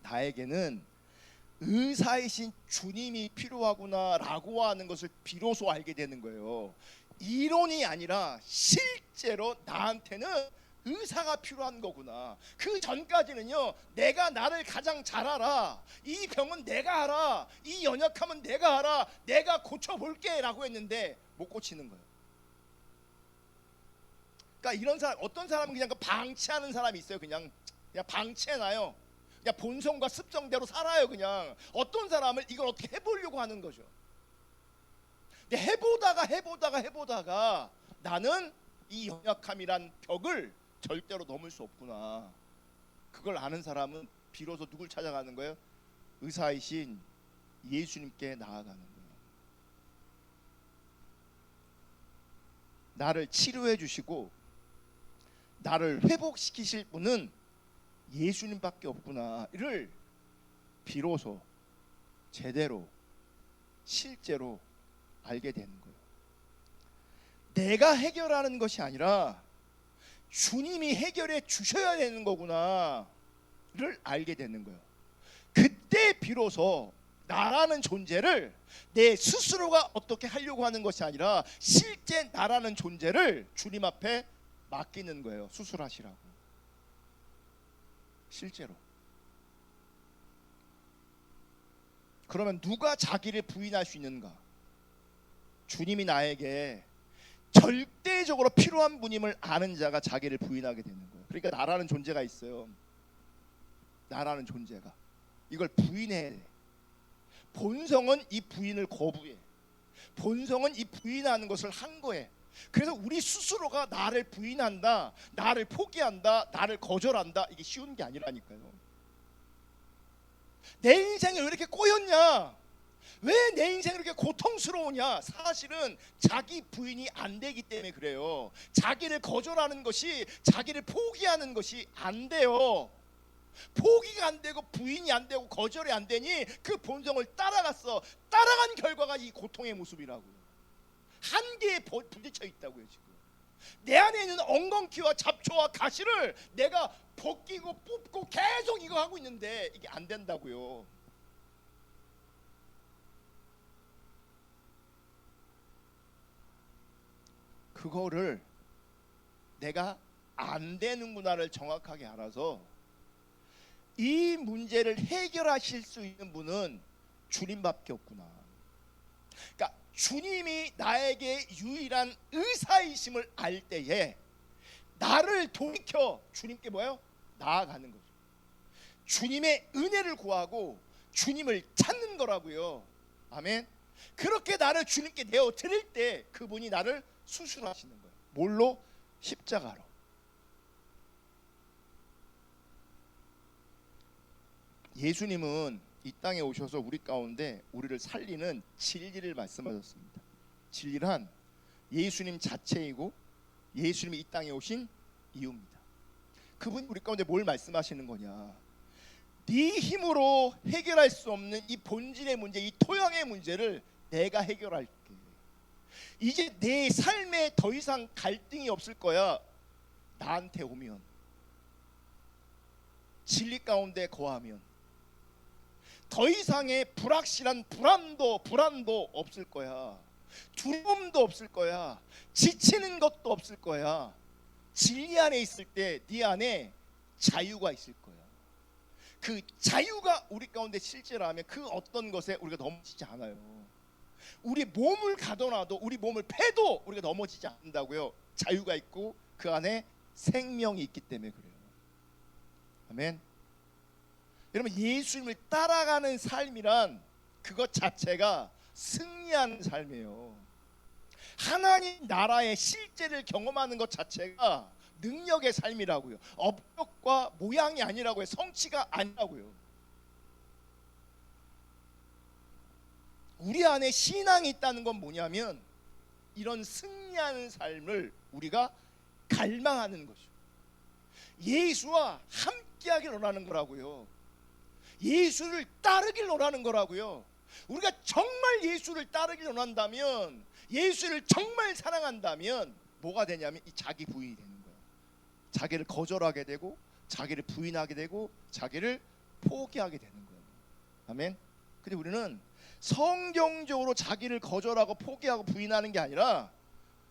나에게는 의사이신 주님이 필요하구나라고 하는 것을 비로소 알게 되는 거예요. 이론이 아니라 실제로 나한테는 의사가 필요한 거구나. 그 전까지는요, 내가 나를 가장 잘 알아, 이 병은 내가 알아, 이 연약함은 내가 알아, 내가 고쳐볼게 라고 했는데 못 고치는 거예요. 그러니까 이런 사람, 어떤 사람은 그냥 방치하는 사람이 있어요. 그냥 방치해놔요. 그냥 본성과 습성대로 살아요. 그냥. 어떤 사람은 이걸 어떻게 해보려고 하는 거죠. 근데 해보다가 나는 이 연약함이란 벽을 절대로 넘을 수 없구나. 그걸 아는 사람은 비로소 누굴 찾아가는 거예요? 의사이신 예수님께 나아가는 거예요. 나를 치료해 주시고 나를 회복시키실 분은 예수님밖에 없구나를 비로소 제대로 실제로 알게 되는 거예요. 내가 해결하는 것이 아니라 주님이 해결해 주셔야 되는 거구나를 알게 되는 거예요. 그때 비로소 나라는 존재를 내 스스로가 어떻게 하려고 하는 것이 아니라 실제 나라는 존재를 주님 앞에 맡기는 거예요. 수술하시라고. 실제로. 그러면 누가 자기를 부인할 수 있는가? 주님이 나에게 절대적으로 필요한 분임을 아는 자가 자기를 부인하게 되는 거예요. 그러니까 나라는 존재가 있어요. 나라는 존재가 이걸 부인해야 돼. 본성은 이 부인을 거부해. 본성은 이 부인하는 것을 항거해. 그래서 우리 스스로가 나를 부인한다, 나를 포기한다, 나를 거절한다, 이게 쉬운 게 아니라니까요. 내 인생이 왜 이렇게 꼬였냐? 왜 내 인생이 이렇게 고통스러우냐? 사실은 자기 부인이 안 되기 때문에 그래요. 자기를 거절하는 것이, 자기를 포기하는 것이 안 돼요. 포기가 안 되고 부인이 안 되고 거절이 안 되니 그 본성을 따라갔어. 따라간 결과가 이 고통의 모습이라고요. 한계에 부딪혀 있다고요. 지금 내 안에 있는 엉겅퀴와 잡초와 가시를 내가 벗기고 뽑고 계속 이거 하고 있는데 이게 안 된다고요. 그거를 내가 안 되는구나를 정확하게 알아서 이 문제를 해결하실 수 있는 분은 주님밖에 없구나. 그러니까 주님이 나에게 유일한 의사이심을 알 때에 나를 돌이켜 주님께 뭐예요? 나아가는 거죠. 주님의 은혜를 구하고 주님을 찾는 거라고요. 아멘. 그렇게 나를 주님께 내어 드릴 때 그분이 나를 수술하시는 거예요. 뭘로? 십자가로. 예수님은 이 땅에 오셔서 우리 가운데 우리를 살리는 진리를 말씀하셨습니다. 진리란 예수님 자체이고 예수님이 이 땅에 오신 이유입니다. 그분이 우리 가운데 뭘 말씀하시는 거냐? 네 힘으로 해결할 수 없는 이 본질의 문제, 이 토양의 문제를 내가 해결할게. 이제 내 삶에 더 이상 갈등이 없을 거야. 나한테 오면, 진리 가운데 거하면 더 이상의 불확실한 불안도 없을 거야. 두려움도 없을 거야. 지치는 것도 없을 거야. 진리 안에 있을 때 네 안에 자유가 있을 거야. 그 자유가 우리 가운데 실제라면 그 어떤 것에 우리가 넘어지지 않아요. 우리 몸을 가둬놔도, 우리 몸을 패도 우리가 넘어지지 않는다고요. 자유가 있고 그 안에 생명이 있기 때문에 그래요. 아멘. 여러분, 예수님을 따라가는 삶이란 그것 자체가 승리하는 삶이에요. 하나님 나라의 실제를 경험하는 것 자체가 능력의 삶이라고요. 업적과 모양이 아니라고요. 성취가 아니라고요. 우리 안에 신앙이 있다는 건 뭐냐면 이런 승리하는 삶을 우리가 갈망하는 거죠. 예수와 함께하길 원하는 거라고요. 예수를 따르길 원하는 거라고요. 우리가 정말 예수를 따르길 원한다면, 예수를 정말 사랑한다면 뭐가 되냐면 이 자기 부인이 되는 거예요. 자기를 거절하게 되고, 자기를 부인하게 되고, 자기를 포기하게 되는 거예요. 아멘. 근데 우리는 성경적으로 자기를 거절하고 포기하고 부인하는 게 아니라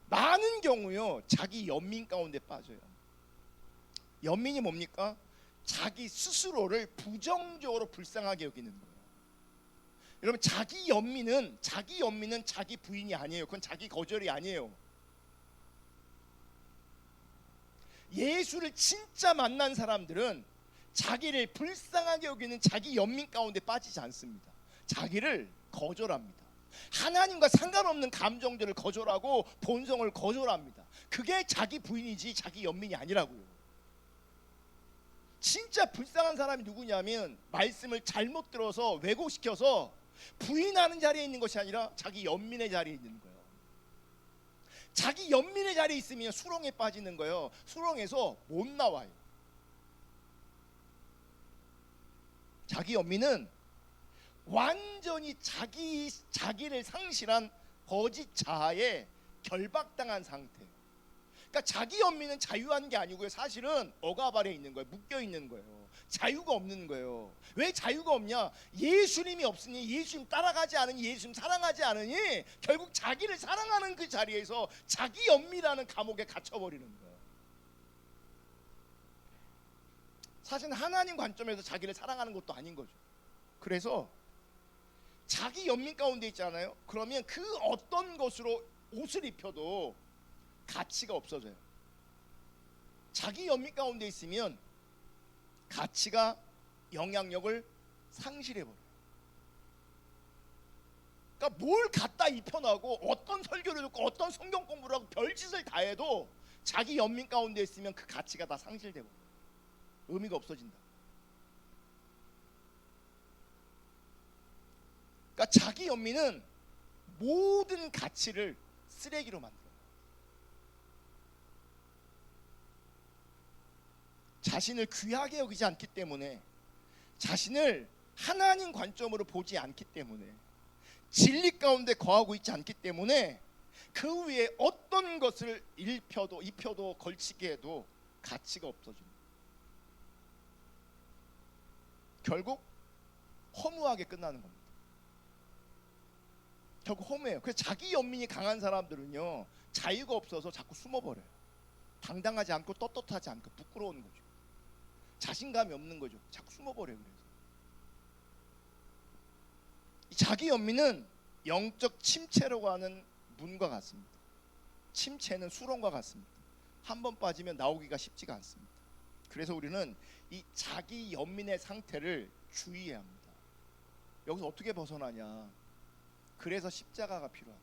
많은 경우요 자기 연민 가운데 빠져요. 연민이 뭡니까? 자기 스스로를 부정적으로 불쌍하게 여기는 거예요. 여러분, 자기 연민은 자기 부인이 아니에요. 그건 자기 거절이 아니에요. 예수를 진짜 만난 사람들은 자기를 불쌍하게 여기는 자기 연민 가운데 빠지지 않습니다. 자기를 거절합니다. 하나님과 상관없는 감정들을 거절하고 본성을 거절합니다. 그게 자기 부인이지 자기 연민이 아니라고요. 진짜 불쌍한 사람이 누구냐면 말씀을 잘못 들어서 왜곡시켜서 부인하는 자리에 있는 것이 아니라 자기 연민의 자리에 있는 거예요. 자기 연민의 자리에 있으면 수렁에 빠지는 거예요. 수렁에서 못 나와요. 자기 연민은 완전히 자기를 상실한 거짓 자아에 결박당한 상태예요. 그러니까 자기 연민은 자유한 게 아니고요. 사실은 억압 아래 있는 거예요. 묶여 있는 거예요. 자유가 없는 거예요. 왜 자유가 없냐? 예수님이 없으니, 예수님 따라가지 않으니, 예수님 사랑하지 않으니 결국 자기를 사랑하는 그 자리에서 자기 연민이라는 감옥에 갇혀버리는 거예요. 사실 하나님 관점에서 자기를 사랑하는 것도 아닌 거죠. 그래서 자기 연민 가운데 있잖아요. 그러면 그 어떤 것으로 옷을 입혀도 가치가 없어져요. 자기 연민 가운데 있으면 가치가 영향력을 상실해버려요. 그러니까 뭘 갖다 입혀나고 어떤 설교를 듣고 어떤 성경 공부를 하고 별짓을 다 해도 자기 연민 가운데 있으면 그 가치가 다 상실돼버려요. 의미가 없어진다. 그러니까 자기 연민은 모든 가치를 쓰레기로 만들어요. 자신을 귀하게 여기지 않기 때문에, 자신을 하나님 관점으로 보지 않기 때문에, 진리 가운데 거하고 있지 않기 때문에 그 위에 어떤 것을 입혀도 걸치게 해도 가치가 없어집니다. 결국 허무하게 끝나는 겁니다. 결국 허무해요. 그래서 자기 연민이 강한 사람들은요 자유가 없어서 자꾸 숨어버려요. 당당하지 않고 떳떳하지 않고 부끄러운 거죠. 자신감이 없는 거죠. 자꾸 숨어버려요. 그래서 이 자기 연민은 영적 침체라고 하는 문과 같습니다. 침체는 수렁과 같습니다. 한 번 빠지면 나오기가 쉽지가 않습니다. 그래서 우리는 이 자기 연민의 상태를 주의해야 합니다. 여기서 어떻게 벗어나냐? 그래서 십자가가 필요하다.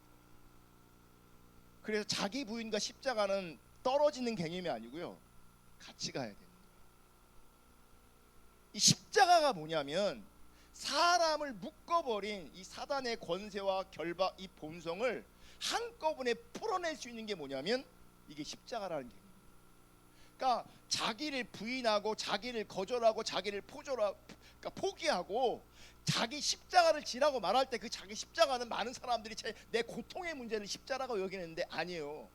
그래서 자기 부인과 십자가는 떨어지는 개념이 아니고요, 같이 가야 돼요. 이 십자가가 뭐냐면 사람을 묶어버린 이 사단의 권세와 결박, 이 본성을 한꺼번에 풀어낼 수 있는 게 뭐냐면 이게 십자가라는 개념이에요. 그러니까 자기를 부인하고 자기를 거절하고 자기를 포기하고 자기 십자가를 지라고 말할 때 그 자기 십자가는 많은 사람들이 내 고통의 문제를 십자가라고 여기는데 아니에요.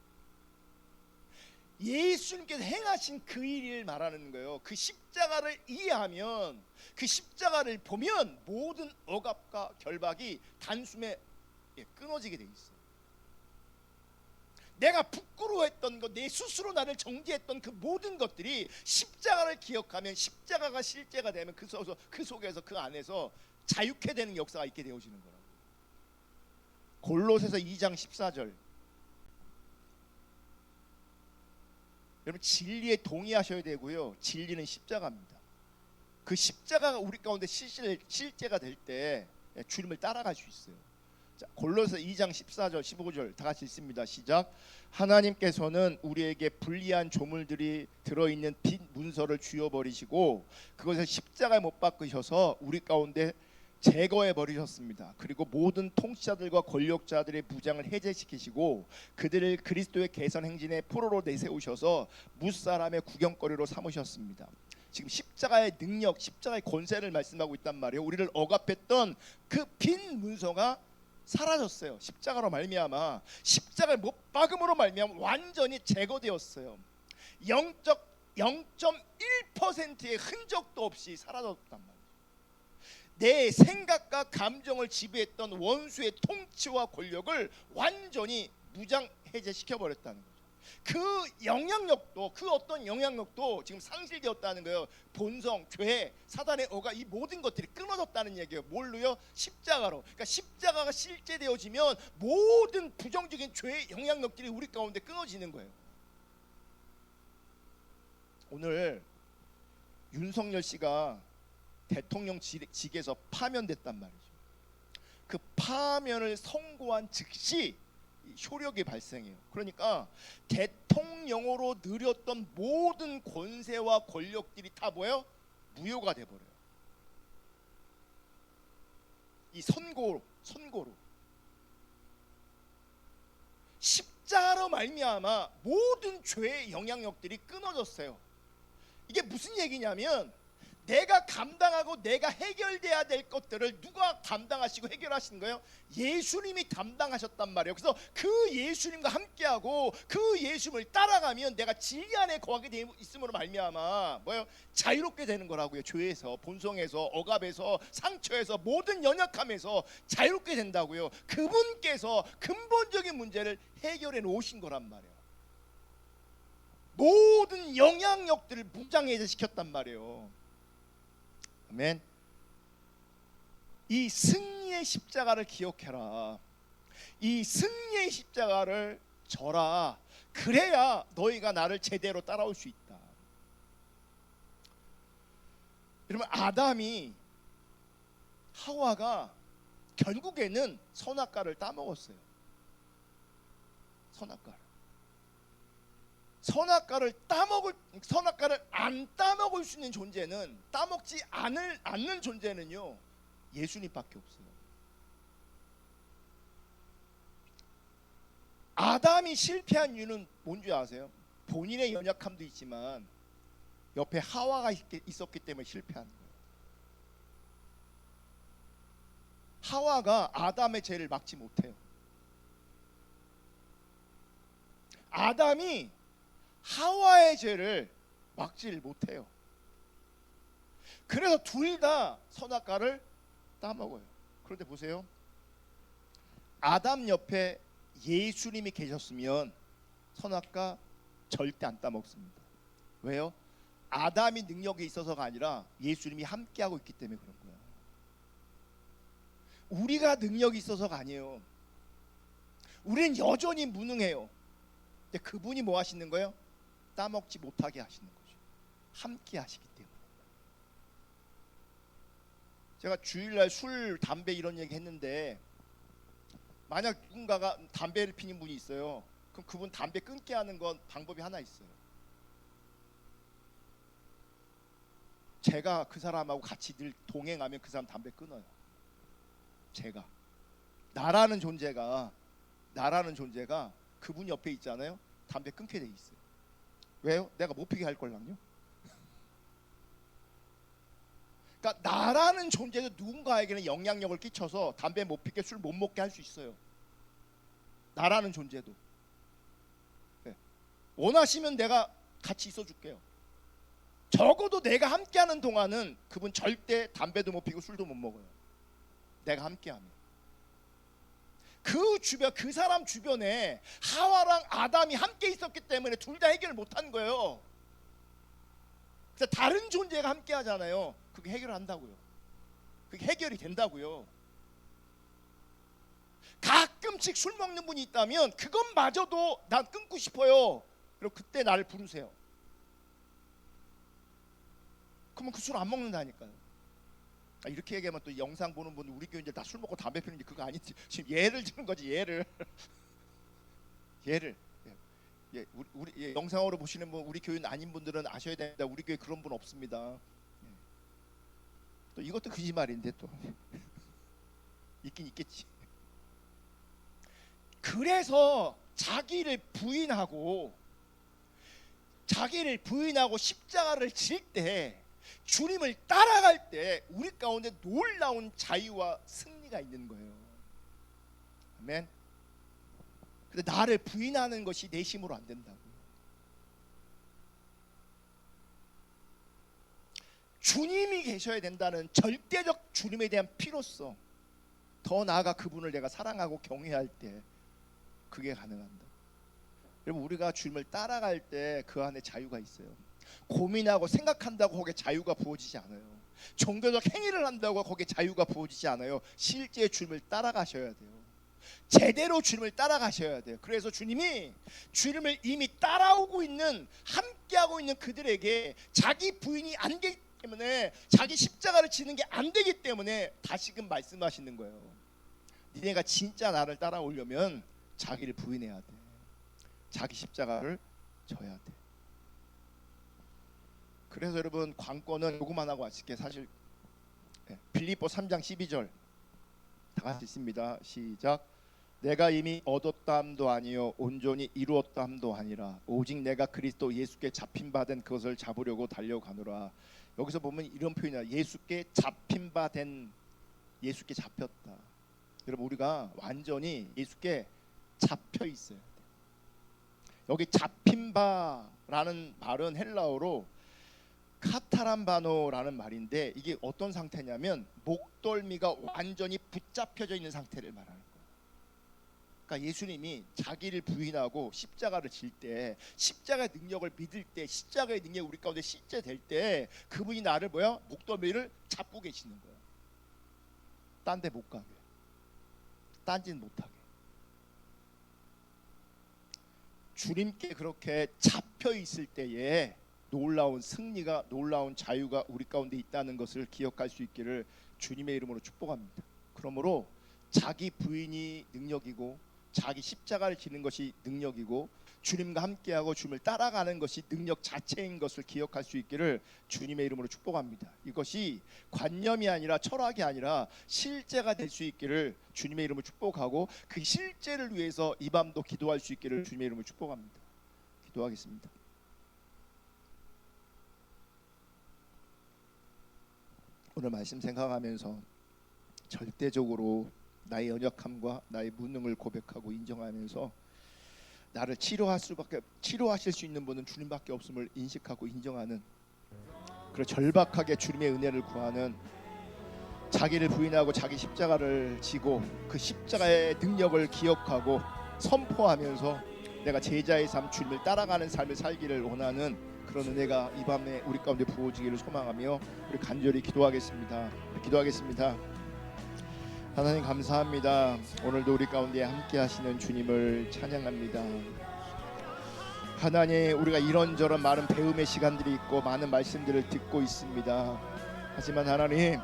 예수님께서 행하신 그 일을 말하는 거예요. 그 십자가를 이해하면, 그 십자가를 보면 모든 억압과 결박이 단숨에 끊어지게 돼 있어요. 내가 부끄러워했던 것, 내 스스로 나를 정죄했던 그 모든 것들이 십자가를 기억하면, 십자가가 실제가 되면 그 속에서 그 안에서 자유케 되는 역사가 있게 되어지는 거라고. 골로새서 2장 14절. 여러분, 진리에 동의하셔야 되고요. 진리는 십자가입니다. 그 십자가가 우리 가운데 실제가 될 때 주님을 따라갈 수 있어요. 자, 골로새 2장 14절 15절 다 같이 읽습니다. 시작. 하나님께서는 우리에게 불리한 조물들이 들어있는 빈 문서를 쥐어버리시고 그것을 십자가에 못 박으셔서 우리 가운데 제거해 버리셨습니다. 그리고 모든 통치자들과 권력자들의 무장을 해제시키시고 그들을 그리스도의 개선 행진의 포로로 내세우셔서 무사람의 구경거리로 삼으셨습니다. 지금 십자가의 능력, 십자가의 권세를 말씀하고 있단 말이에요. 우리를 억압했던 그 빈 문서가 사라졌어요. 십자가로 말미암아, 십자가의 못 박음으로 말미암아 완전히 제거되었어요. 0.1%의 흔적도 없이 사라졌단 말이에요. 내 생각과 감정을 지배했던 원수의 통치와 권력을 완전히 무장 해제시켜 버렸다는 거죠. 그 영향력도, 그 어떤 영향력도 지금 상실되었다는 거예요. 본성, 죄, 사단의 억압, 이 모든 것들이 끊어졌다는 얘기예요. 뭘로요? 십자가로. 그러니까 십자가가 실제되어지면 모든 부정적인 죄의 영향력들이 우리 가운데 끊어지는 거예요. 오늘 윤석열 씨가 대통령직에서 파면됐단 말이죠. 그 파면을 선고한 즉시 효력이 발생해요. 그러니까 대통령으로 누렸던 모든 권세와 권력들이 다 뭐예요? 무효가 돼버려요. 이 선고로 십자가로 말미암아 모든 죄의 영향력들이 끊어졌어요. 이게 무슨 얘기냐면 내가 감당하고 내가 해결돼야 될 것들을 누가 감당하시고 해결하시는 거예요? 예수님이 담당하셨단 말이에요. 그래서 그 예수님과 함께하고 그 예수님을 따라가면 내가 진리 안에 거하게 돼 있음으로 말미암아 뭐예요? 자유롭게 되는 거라고요. 죄에서, 본성에서, 억압에서, 상처에서, 모든 연약함에서 자유롭게 된다고요. 그분께서 근본적인 문제를 해결해 놓으신 거란 말이에요. 모든 영향력들을 무장해제시켰단 말이에요. 아멘. 이 승리의 십자가를 기억해라. 이 승리의 십자가를 져라. 그래야 너희가 나를 제대로 따라올 수 있다. 여러분, 아담이, 하와가 결국에는 선악과를 따먹었어요. 선악과를 안 따먹을 수 있는 존재는, 따먹지 않는 존재는요, 예수님밖에 없어요. 아담이 실패한 이유는 뭔지 아세요? 본인의 연약함도 있지만 옆에 하와가 있었기 때문에 실패한 거예요. 하와가 아담의 죄를 막지 못해요. 아담이 하와의 죄를 막지를 못해요. 그래서 둘 다 선악과를 따먹어요. 그런데 보세요. 아담 옆에 예수님이 계셨으면 선악과 절대 안 따먹습니다. 왜요? 아담이 능력이 있어서가 아니라 예수님이 함께하고 있기 때문에 그런 거예요. 우리가 능력이 있어서가 아니에요. 우리는 여전히 무능해요. 근데 그분이 뭐 하시는 거예요? 따먹지 못하게 하시는 거죠. 함께 하시기 때문에. 제가 주일날 술, 담배 이런 얘기 했는데 만약 누군가가 담배를 피는 분이 있어요. 그럼 그분 담배 끊게 하는 건 방법이 하나 있어요. 제가 그 사람하고 같이 늘 동행하면 그 사람 담배 끊어요. 제가. 나라는 존재가 그분 옆에 있잖아요. 담배 끊게 돼 있어요. 왜요? 내가 못 피게 할 걸랑요. 그러니까 나라는 존재도 누군가에게는 영향력을 끼쳐서 담배 못 피게, 술 못 먹게 할 수 있어요. 나라는 존재도. 네. 원하시면 내가 같이 있어 줄게요. 적어도 내가 함께하는 동안은 그분 절대 담배도 못 피고 술도 못 먹어요. 내가 함께하면. 그 주변, 그 사람 주변에 하와랑 아담이 함께 있었기 때문에 둘 다 해결을 못한 거예요. 그래서 다른 존재가 함께 하잖아요. 그게 해결한다고요. 그게 해결이 된다고요. 가끔씩 술 먹는 분이 있다면 그것마저도 난 끊고 싶어요. 그리고 그때 나를 부르세요. 그러면 그 술 안 먹는다니까요. 이렇게 얘기하면 또 영상 보는 분들 우리 교인들 다 술 먹고 담배 피는지 그거 아니지. 지금 예를 드는 거지. 예를. 우리 영상으로 보시는 분, 우리 교인 아닌 분들은 아셔야 됩니다. 우리 교회 그런 분 없습니다. 또 이것도 거짓말인데 또. 있긴 있겠지. 그래서 자기를 부인하고 십자가를 질 때, 주님을 따라갈 때 우리 가운데 놀라운 자유와 승리가 있는 거예요. 아멘. 근데 나를 부인하는 것이 내 힘으로 안 된다고. 주님이 계셔야 된다는 절대적 주님에 대한 필요성, 더 나아가 그분을 내가 사랑하고 경외할 때 그게 가능한다. 여러분, 우리가 주님을 따라갈 때 그 안에 자유가 있어요. 고민하고 생각한다고 거기에 자유가 부어지지 않아요. 종교적 행위를 한다고 거기에 자유가 부어지지 않아요. 실제 주님을 따라가셔야 돼요. 제대로 주님을 따라가셔야 돼요. 그래서 주님이 주님을 이미 따라오고 있는, 함께하고 있는 그들에게 자기 부인이 안 되기 때문에, 자기 십자가를 지는 게 안 되기 때문에 다시금 말씀하시는 거예요. 니네가 진짜 나를 따라오려면 자기를 부인해야 돼. 자기 십자가를 져야 돼. 그래서 여러분, 관건은 요거만 하고 아실게. 사실 빌립보 3장 12절 다 같이 있습니다. 시작. 내가 이미 얻었다 함도 아니요 온전히 이루었다 함도 아니라 오직 내가 그리스도 예수께 잡힌 바 된 그것을 잡으려고 달려가노라. 여기서 보면 이런 표현이야. 예수께 잡힌 바 된, 예수께 잡혔다. 여러분, 우리가 완전히 예수께 잡혀 있어요. 여기 잡힌 바라는 말은 헬라어로 카타람바노라는 말인데, 이게 어떤 상태냐면 목덜미가 완전히 붙잡혀져 있는 상태를 말하는 거예요. 그러니까 예수님이 자기를 부인하고 십자가를 질 때, 십자가의 능력을 믿을 때, 십자가의 능력이 우리 가운데 실제 될 때 그분이 나를 목덜미를 잡고 계시는 거예요. 딴 데 못 가게, 딴 짓 못하게. 주님께 그렇게 잡혀 있을 때에 놀라운 승리가, 놀라운 자유가 우리 가운데 있다는 것을 기억할 수 있기를 주님의 이름으로 축복합니다. 그러므로 자기 부인이 능력이고, 자기 십자가를 지는 것이 능력이고, 주님과 함께하고 주님을 따라가는 것이 능력 자체인 것을 기억할 수 있기를 주님의 이름으로 축복합니다. 이것이 관념이 아니라, 철학이 아니라 실제가 될 수 있기를 주님의 이름으로 축복하고, 그 실제를 위해서 이 밤도 기도할 수 있기를 주님의 이름으로 축복합니다. 기도하겠습니다. 오늘 말씀 생각하면서 절대적으로 나의 연약함과 나의 무능을 고백하고 인정하면서, 나를 치료하실 수 있는 분은 주님밖에 없음을 인식하고 인정하는, 그리고 절박하게 주님의 은혜를 구하는, 자기를 부인하고 자기 십자가를 지고 그 십자가의 능력을 기억하고 선포하면서 내가 제자의 삶, 주님을 따라가는 삶을 살기를 원하는 그런 은혜가 이 밤에 우리 가운데 부어지기를 소망하며 우리 간절히 기도하겠습니다. 하나님, 감사합니다. 오늘도 우리 가운데 함께 하시는 주님을 찬양합니다. 하나님, 우리가 이런저런 많은 배움의 시간들이 있고 많은 말씀들을 듣고 있습니다. 하지만 하나님,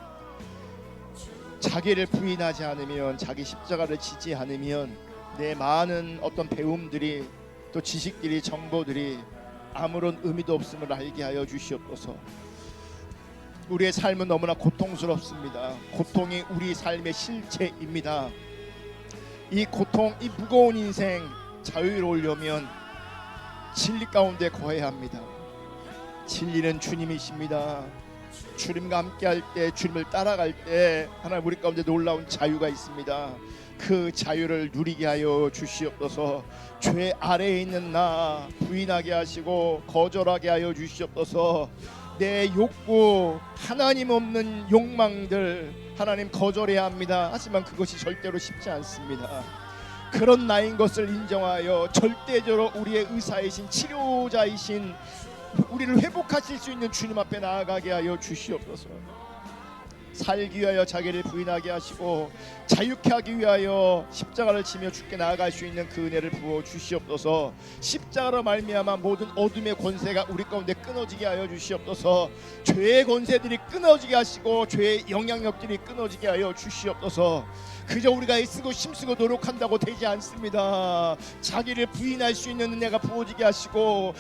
자기를 부인하지 않으면, 자기 십자가를 지지 않으면 내 많은 어떤 배움들이, 또 지식들이, 정보들이 아무런 의미도 없음을 알게 하여 주시옵소서. 우리의 삶은 너무나 고통스럽습니다. 고통이 우리 삶의 실체입니다. 이 고통, 이 무거운 인생 자유로우려면 진리 가운데 거해야 합니다. 진리는 주님이십니다. 주님과 함께할 때, 주님을 따라갈 때 하나님 우리 가운데 놀라운 자유가 있습니다. 그 자유를 누리게 하여 주시옵소서. 죄 아래에 있는 나 부인하게 하시고 거절하게 하여 주시옵소서. 내 욕구, 하나님 없는 욕망들 하나님 거절해야 합니다. 하지만 그것이 절대로 쉽지 않습니다. 그런 나인 것을 인정하여 절대적으로 우리의 의사이신, 치료자이신, 우리를 회복하실 수 있는 주님 앞에 나아가게 하여 주시옵소서. 살기 위하여 자기를 부인하게 하시고 자유케 하기 위하여 십자가를 지며 주께 나아갈 수 있는 그 은혜를 부어 주시옵소서. 십자가로 말미암아 모든 어둠의 권세가 우리 가운데 끊어지게 하여 주시옵소서. 죄의 권세들이 끊어지게 하시고 죄의 영향력들이 끊어지게 하여 주시옵소서. 그저 우리가 애쓰고 힘쓰고 노력한다고 되지 않습니다. 자기를 부인할 수 있는 은혜가 부어지게 하시고,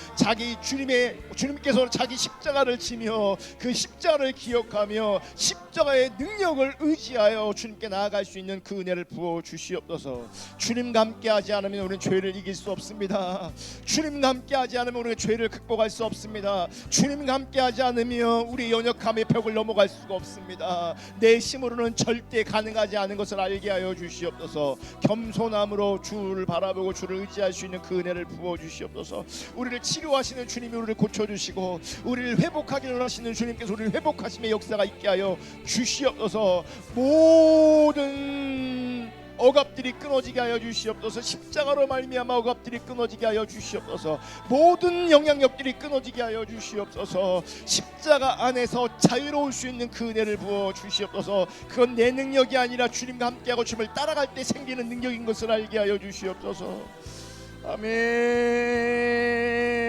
주님께서 자기 십자가를 지며 그 십자가를 기억하며 십자가 십자가의 능력을 의지하여 주님께 나아갈 수 있는 그 은혜를 부어 주시옵소서. 주님과 함께하지 않으면 우리는 죄를 이길 수 없습니다. 주님과 함께하지 않으면 우리는 죄를 극복할 수 없습니다. 주님과 함께하지 않으면 우리 연약함의 벽을 넘어갈 수가 없습니다. 내 힘으로는 절대 가능하지 않은 것을 알게 하여 주시옵소서. 겸손함으로 주를 바라보고 주를 의지할 수 있는 그 은혜를 부어 주시옵소서. 우리를 치료하시는 주님이 우리를 고쳐주시고 우리를 회복하기를 원하시는 주님께서 우리를 회복하심의 역사가 있게 하여 주시옵소서. 모든 억압들이 끊어지게 하여 주시옵소서. 십자가로 말미암아 억압들이 끊어지게 하여 주시옵소서. 모든 영향력들이 끊어지게 하여 주시옵소서. 십자가 안에서 자유로울 수 있는 그 은혜를 부어 주시옵소서. 그건 내 능력이 아니라 주님과 함께하고 주님을 따라갈 때 생기는 능력인 것을 알게 하여 주시옵소서. 아멘.